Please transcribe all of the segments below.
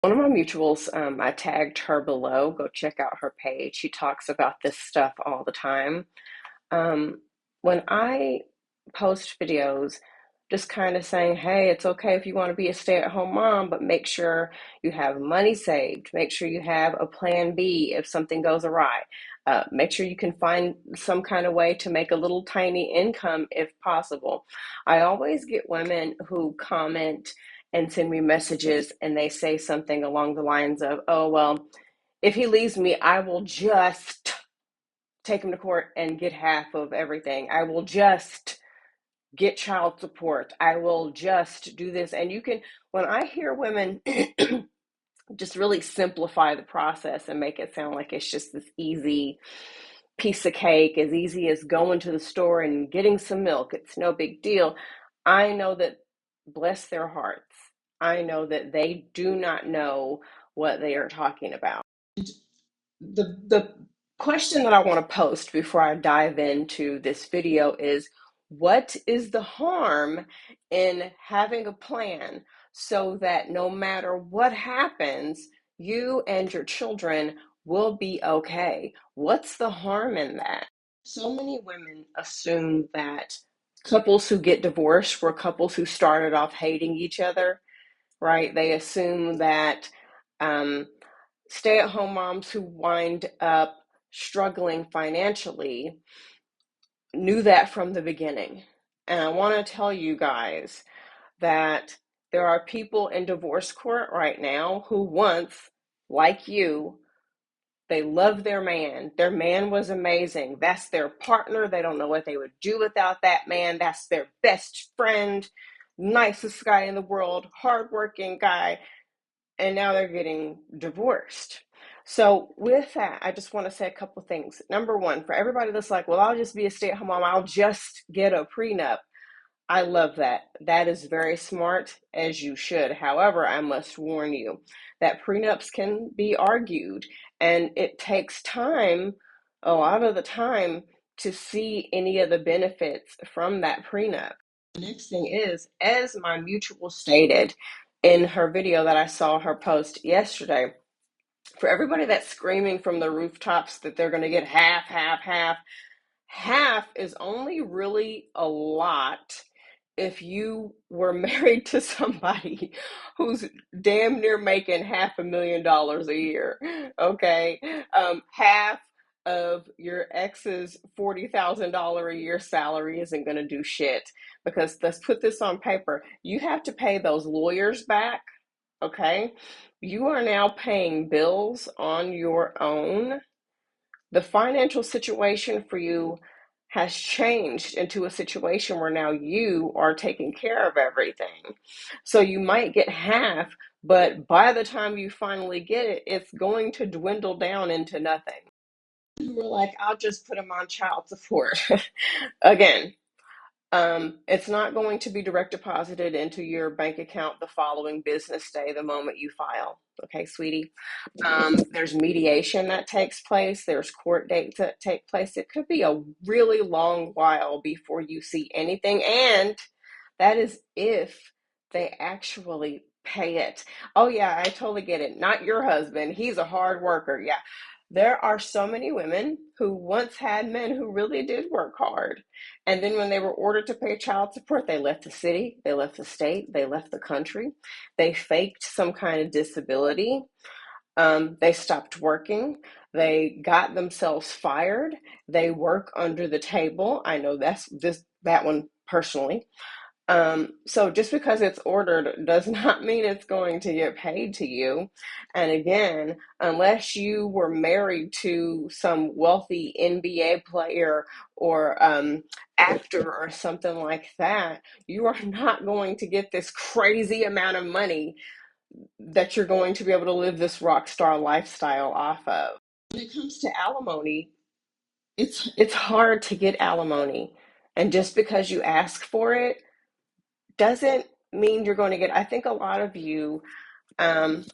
One of my mutuals, I tagged her below. Go check out her page. She talks about this stuff all the time. Um, when I post videos, just kind of saying, hey, it's okay if you want to be a stay-at-home mom, but make sure you have money saved. Make sure you have a plan B if something goes awry. Make sure you can find some kind of way to make a little tiny income if possible. I always get women who comment and send me messages and they say something along the lines of, oh, well, if he leaves me, I will just take him to court and get half of everything. I will just get child support. I will just do this. And you can, when I hear women just really simplify the process and make it sound like it's just this easy piece of cake, as easy as going to the store and getting some milk, it's no big deal. I know that, bless their hearts, I know that they do not know what they are talking about. The question that I want to post before I dive into this video is, what is the harm in having a plan so that no matter what happens, you and your children will be okay? What's the harm in that? So many women assume that couples who get divorced were couples who started off hating each other, right? They assume that um, stay-at-home moms who wind up struggling financially knew that from the beginning. And I want to tell you guys that there are people in divorce court right now who once, like you, they love their man. Their man was amazing. That's their partner. They don't know what they would do without that man. That's their best friend, nicest guy in the world, hardworking guy, and now they're getting divorced. So with that, I just want to say a couple of things. Number one, for everybody that's like, well, I'll just be a stay-at-home mom, I'll just get a prenup. I love that. That is very smart, as you should. However, I must warn you that prenups can be argued, and it takes time, a lot of the time, to see any of the benefits from that prenup. The next thing is, as my mutual stated in her video that I saw her post yesterday, for everybody that's screaming from the rooftops that they're going to get half, half, half, half is only really a lot if you were married to somebody who's damn near making $500,000 a year. Okay, half of your ex's $40,000 a year salary isn't going to do shit, because let's put this on paper. You have to pay those lawyers back. Okay, you are now paying bills on your own. The financial situation for you has changed into a situation where now you are taking care of everything. So you might get half, but by the time you finally get it, it's going to dwindle down into nothing. You were like, I'll just put them on child support. Again, it's not going to be direct deposited into your bank account the following business day, the moment you file. Okay, sweetie. There's mediation that takes place. There's court dates that take place. It could be a really long while before you see anything. And that is if they actually pay it. Oh, yeah, I totally get it. Not your husband. He's a hard worker. Yeah. There are so many women who once had men who really did work hard. And then when they were ordered to pay child support, they left the city, they left the state, they left the country. They faked some kind of disability. They stopped working. They got themselves fired. They work under the table. I know that one personally. So just because it's ordered does not mean it's going to get paid to you. And again, unless you were married to some wealthy NBA player or actor or something like that, you are not going to get this crazy amount of money that you're going to be able to live this rock star lifestyle off of. When it comes to alimony, it's hard to get alimony. And just because you ask for it doesn't mean you're going to get. I think a lot of you um,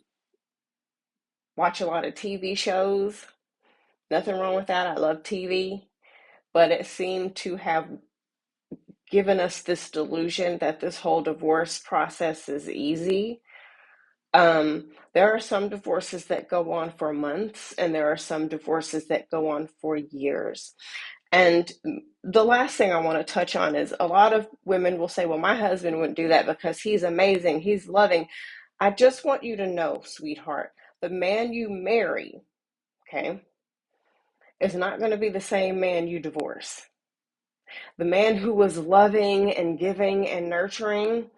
watch a lot of TV shows. Nothing wrong with that. I love TV. But it seemed to have given us this delusion that this whole divorce process is easy. There are some divorces that go on for months, and there are some divorces that go on for years. And the last thing I want to touch on is a lot of women will say, well, my husband wouldn't do that because he's amazing, he's loving. I just want you to know, sweetheart, the man you marry, okay, is not going to be the same man you divorce. The man who was loving and giving and nurturing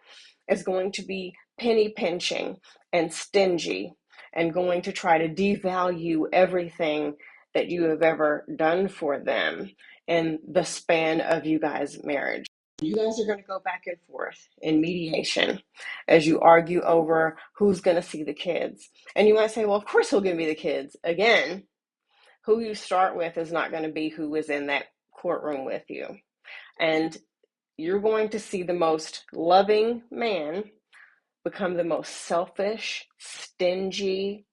is going to be penny pinching and stingy and going to try to devalue everything that you have ever done for them in the span of you guys' marriage. You guys are going to go back and forth in mediation as you argue over who's going to see the kids. And you might say, well, of course he'll give me the kids. Again, who you start with is not going to be who is in that courtroom with you. And you're going to see the most loving man become the most selfish, stingy,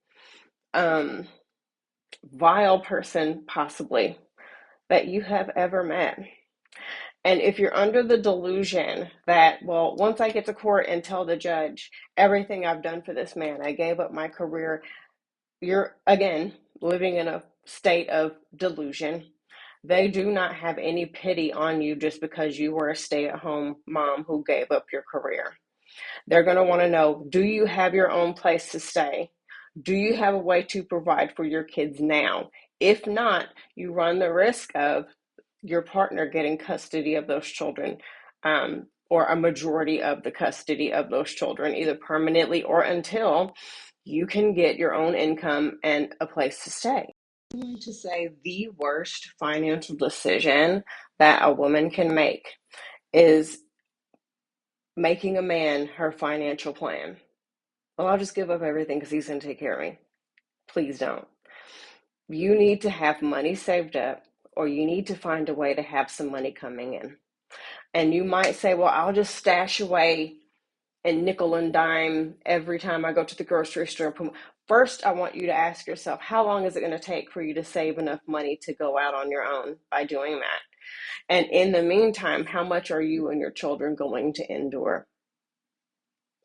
vile person possibly that you have ever met. And if you're under the delusion that, well, once I get to court and tell the judge everything I've done for this man, I gave up my career, you're, again, living in a state of delusion. They do not have any pity on you just because you were a stay-at-home mom who gave up your career. They're going to want to know, do you have your own place to stay? Do you have a way to provide for your kids now? If not, you run the risk of your partner getting custody of those children, or a majority of the custody of those children, either permanently or until you can get your own income and a place to stay. I'm going to say the worst financial decision that a woman can make is making a man her financial plan. Well, I'll just give up everything because he's going to take care of me. Please don't. You need to have money saved up, or you need to find a way to have some money coming in. And you might say, well, I'll just stash away and nickel and dime every time I go to the grocery store. First, I want you to ask yourself, how long is it going to take for you to save enough money to go out on your own by doing that? And in the meantime, how much are you and your children going to endure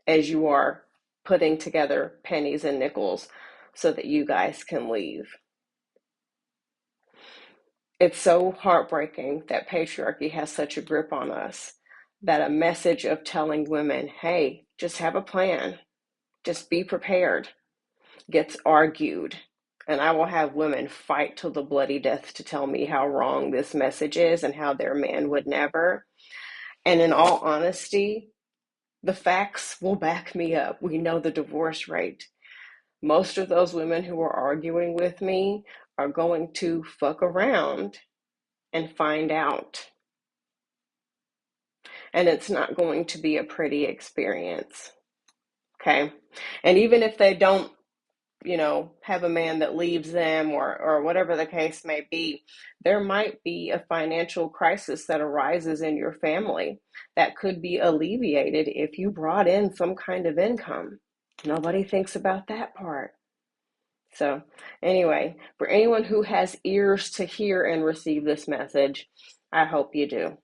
as you are putting together pennies and nickels so that you guys can leave? It's so heartbreaking that patriarchy has such a grip on us that a message of telling women, hey, just have a plan, just be prepared, gets argued. And I will have women fight till the bloody death to tell me how wrong this message is and how their man would never. And in all honesty, the facts will back me up. We know the divorce rate. Most of those women who are arguing with me are going to fuck around and find out. And it's not going to be a pretty experience. Okay? And even if they don't, have a man that leaves them or whatever the case may be, there might be a financial crisis that arises in your family that could be alleviated if you brought in some kind of income. Nobody thinks about that part. So anyway, for anyone who has ears to hear and receive this message, I hope you do.